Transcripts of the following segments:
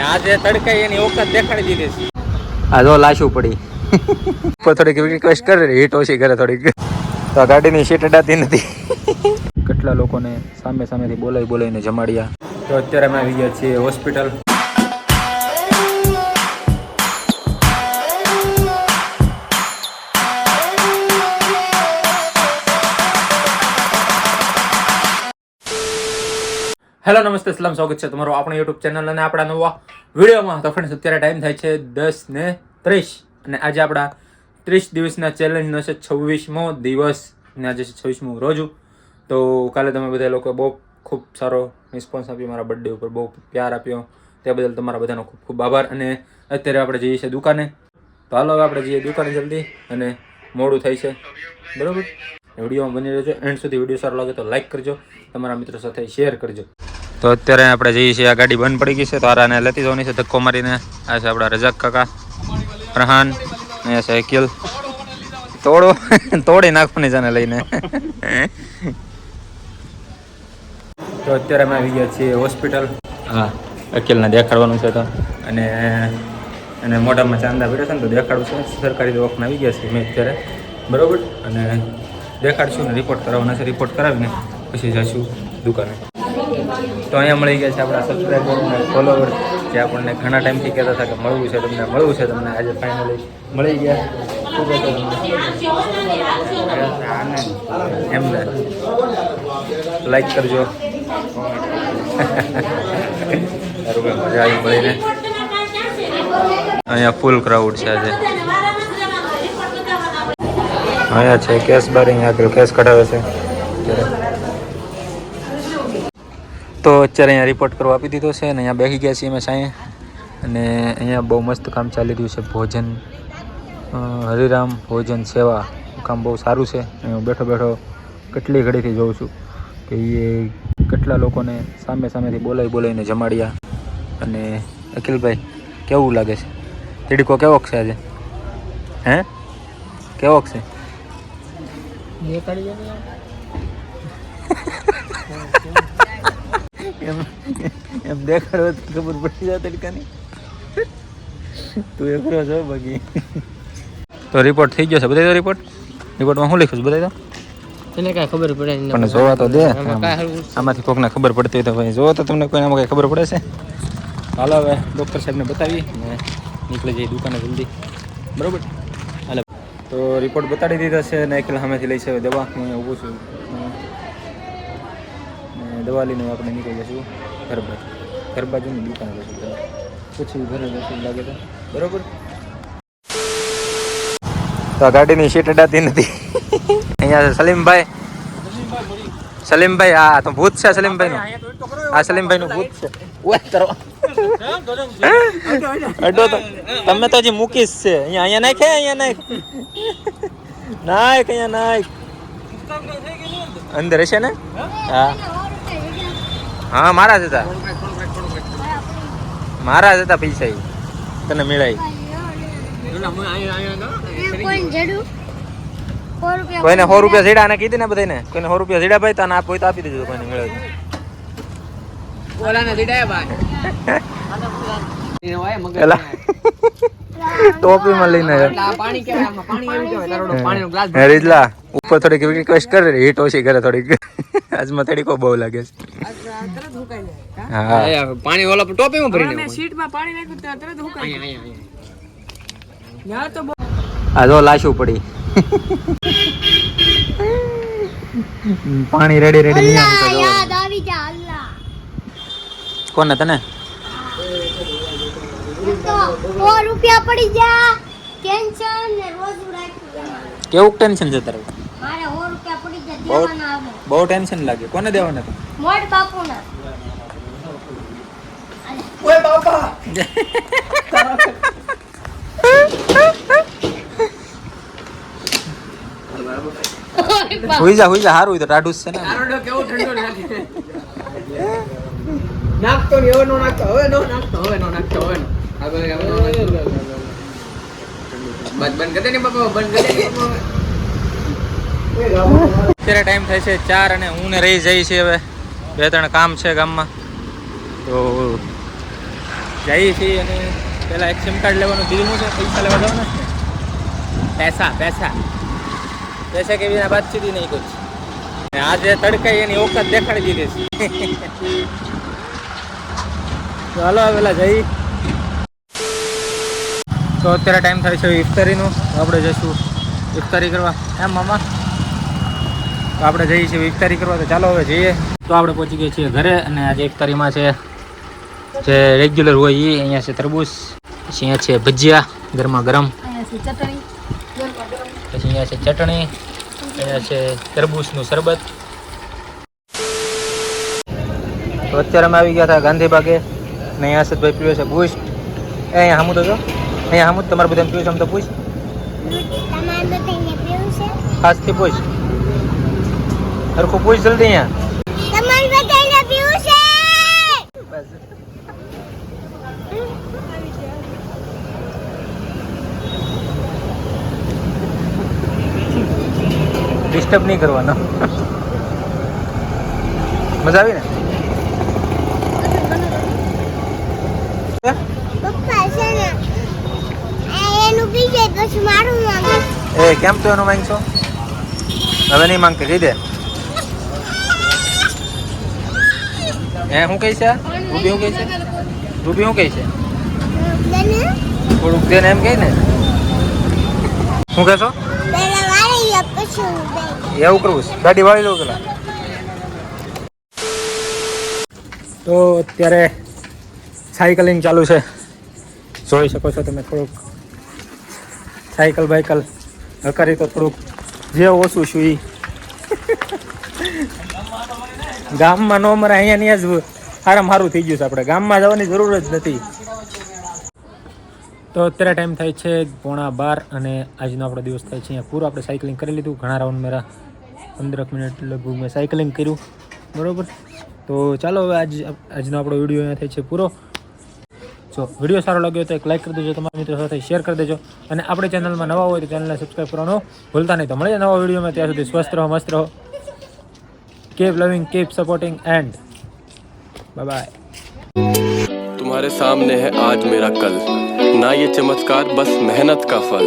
આજે તડકા એની ઓકાત દેખાડી દીધી છે. આ જો લાશું પડી થોડીક રિક્વેસ્ટ કરે હીટ ઓછી કરે થોડીક. તો ગાડીની સીટ અડાતી નથી. કેટલા લોકોને સામેથી બોલાવીને જમાડ્યા. તો અત્યારે અમે આવી ગયા છીએ હોસ્પિટલ. હેલો નમસ્તે સલામ, સ્વાગત છે તમારું આપણા યુટ્યુબ ચેનલ અને આપણા નવા વિડીયોમાં. તો ફ્રેન્ડ્સ અત્યારે ટાઈમ થાય છે 10:30 અને આજે આપણા 30 દિવસના ચેલેન્જનો છે 26મો દિવસ અને આજે છે 26મું રોજુ. તો કાલે તમે બધા લોકો બહુ ખૂબ સારો રિસ્પોન્સ આપ્યો, મારા બર્થડે ઉપર બહુ પ્યાર આપ્યો, તે બદલ તમારા બધાનો ખૂબ ખૂબ આભાર. અને અત્યારે આપણે જઈએ છીએ દુકાને. તો હાલો હવે આપણે જઈએ દુકાને જલ્દી, અને મોડું થાય છે બરાબર. વિડીયોમાં બની રહેજો એન્ડ સુધી. વિડીયો સારો લાગે તો લાઈક કરજો, તમારા મિત્રો સાથે શેર કરજો. તો અત્યારે આપણે જઈએ છીએ, આ ગાડી બંધ પડી ગઈ છે તો આરાને લેતી જવાની છે ધક્કો મારીને. આ છે આપણા રજાક કાકા, ફરહાન, અહીંયા છે અકિલ. તોડી નાખવાની જાને લઈને. તો અત્યારે અમે આવી ગયા છીએ હોસ્પિટલ. હા, અકિલને દેખાડવાનું છે તો, અને મોઢામાં ચાંદા પડ્યા છે ને તો દેખાડવું છે. સરકારી દવાખાને આવી ગયા છીએ મેં અત્યારે બરાબર. અને દેખાડશું ને રિપોર્ટ કરાવવાના છે. રિપોર્ટ કરાવીને પછી જઈશું દુકાને. તો અહીંયા મળી ગયા છે આપણા સબસ્ક્રાઈબર અને ફોલોવર, જે આપણને ઘણા ટાઈમથી કહેતા હતા કે મળવું છે તમને. આજે ફાઇનલી મળી ગયા. શું કહેતો તમને? એમને લાઈક કરજો. મજા આવી મળીને. અહીંયા ફૂલ ક્રાઉડ છે આજે. અહીંયા છે કેસ બારી, આગળ કેસ કઢાવે છે. તો અત્યારે અહીંયા રિપોર્ટ કરવા આપી દીધો છે અને અહીંયા બેસી ગયા છીએ અમે સાંઈ. અને અહીંયા બહુ મસ્ત કામ ચાલી રહ્યું છે. ભોજન હરિરામ ભોજન સેવા કામ બહુ સારું છે. હું બેઠો કેટલી ઘડીથી જોઉં છું કે એ કેટલા લોકોને સામેથી બોલાવીને જમાડ્યા. અને અખિલભાઈ કેવું લાગે છે? તીડકો કેવોક છે આજે? હે કેવોક છે? એમ દેખાડો ખબર પડી જાય તડકાની. તું એ કરો છો બાકી. તો રિપોર્ટ થઈ ગયો છે બધા. રિપોર્ટમાં શું લખ્યું છે બધા? એને કાંઈ ખબર પડે પણ જોવા તો દે. આમાંથી કોકને ખબર પડતી હોય તો ભાઈ જોવો તો તમને કોઈને આમાં કંઈ ખબર પડે છે? હાલો હવે ડૉક્ટર સાહેબને બતાવી ને નીકળી જઈએ દુકાને જલ્દી બરાબર. હાલો તો રિપોર્ટ બતાડી દીધા છે અને એકલા સામેથી લઈ છે દવા. હું અહીંયા ઊભું છું. દવા લઈને આપણે નીકળી જઈશું ઘર બાજુની દુકાને જઈશું. પછી ઘરે જશું લાગે તો બરાબર. તો આ ગાડીની સીટ અડાતી નથી. અહીંયા સલીમભાઈ આ તો ભૂત છે સલીમભાઈનું. આ સલીમભાઈનું ભૂત છે. અડો તો તમે તો હજી મૂકીશ છે. અહીંયા નાખ. અંદર હશે ને? હા મારા જ હતા પૈસા તને મેળાય. કોઈને 100 રૂપિયા ઝીડા ને કીધી ને બધાને. કોઈને 100 રૂપિયા ઝીડા ભાઈ તને આપો તો આપી દેજો. કોઈને મેળવે ટોપીમાં લઈને રીજલા ઉપર થોડીક રિક્વેસ્ટ કરે હીટ ઓછી કરે થોડીક. આજમાં તડકો બહુ લાગે છે. હા પાણી ઓલા ટોપીમાં ભરીને સીટમાં પાણી નાખ્યું તો તરત હુકાય. આ જો લાશું પડી. પાણી રેડી યાદ આવી જા. અલ્લાહ કોને તને? 100 રૂપિયા પડી જા. ટેન્શન ને રોજ રાખ્યું. કેવું ટેન્શન છે તારું? મારે 100 રૂપિયા પડી જા દેવાના આવે. બહુ ટેન્શન લાગે. કોને દેવાના તો? મોટ બાપુના. ઓય બાપા. હુઈ જા હારું હોય તો ટાઢું છે ને. આરોડો કેવો ઠંડો લાગે. નાખતો ને હવે નો નાખતો. બંધ કરી દે બાપા, બંધ કરી દે. અત્યારે ટાઈમ થાય છે 4 અને હું ને રહી જઈ છે હવે 2-3 કામ છે ગામમાં. તો જઈએ છીએ અને પહેલાં એક સિમ કાર્ડ લેવાનું બીજું શું છે પૈસા લેવા જવાના છે પૈસા પૈસા પૈસા કે બિના બાતચીત ही नहीं कुछ આજે તડકાઈ એની ઓકાત દેખાડી દીધી છે તો હાલો પેલા જઈ તો અત્યારે ટાઈમ થાય છે ઇફતારીનો આપણે જઈશું ઇફતારી કરવા એમ મામા તો આપણે જઈએ છીએ ઇફતારી કરવા તો ચાલો હવે જઈએ તો આપણે પહોંચી ગયા છીએ ઘરે અને આજે ઇફતારીમાં છે જે રેગ્યુલર હોય એ અહીંયા છે તરબૂચ પછી અહીંયા છે ભજીયા ગરમા ગરમ પછી અહીંયા છે ચટણી અહીંયા છે તરબૂચનું શરબત તો અત્યારે અમે આવી ગયા હતા ગાંધીબાગે અને અહીંયા હર્ષદભાઈ પીવે છે બુસ્ટ અહીંયા હમું તો જો અહીંયા હમું તમારે બધાને પીવું છે આમ તો પૂછ ખાસથી પૂછ સરખું પૂછ જલ્દી અહીંયા ડિસ્ટર્બ નહીં કરવાનો મજા આવી ને એ કેમ તો એનું માંગશો હવે નહીં માંગતી કહી દે એ શું કહે છે રૂબી શું કહે છે રૂબી શું કહે છે થોડુંક દે ને એમ કહે ને શું કહેશો એવું કરવું છે ગાડી વાળી લઉં પેલા તો અત્યારે સાયકલિંગ ચાલુ છે જોઈ શકો છો તમે થોડુંક સાયકલ બાયકલ હકારી તો થોડુંક જે ઓછું છું એ ગામમાં નો મરે અહીંયા જ સારામાં સારું થઈ ગયું છે આપણે ગામમાં જવાની જરૂર જ નથી તો અત્યારે ટાઈમ થાય છે 11:15 અને આજનો આપણો દિવસ થાય છે અહીંયા પૂરો આપણે સાયકલિંગ કરી લીધું ઘણા રાઉન્ડ મેરા 15 મિનિટ લગભગ મેં સાયકલિંગ કર્યું બરાબર તો ચાલો હવે આજનો આપણો વિડીયો અહીંયા થાય છે પૂરો જો વિડીયો સારો લાગ્યો તો એક લાઈક કરી દેજો તમારા મિત્રો સાથે શેર કરી દેજો અને આપણી ચેનલમાં નવા હોય તો ચેનલને સબસ્ક્રાઈબ કરવાનું ભૂલતા નહીં તો મળીએ નવા વિડીયોમાં ત્યાં સુધી સ્વસ્થ રહો મસ્ત રહો keep loving keep supporting and bye bye तुम्हारे सामने है आज मेरा कल ना ये चमत्कार बस मेहनत का फल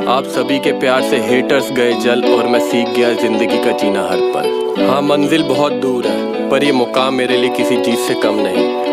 आप सभी के प्यार से हेटर्स गए जल और मैं सीख गया जिंदगी का जीना हर पल हाँ मंजिल बहुत दूर है पर ये मुकाम मेरे लिए किसी चीज से कम नहीं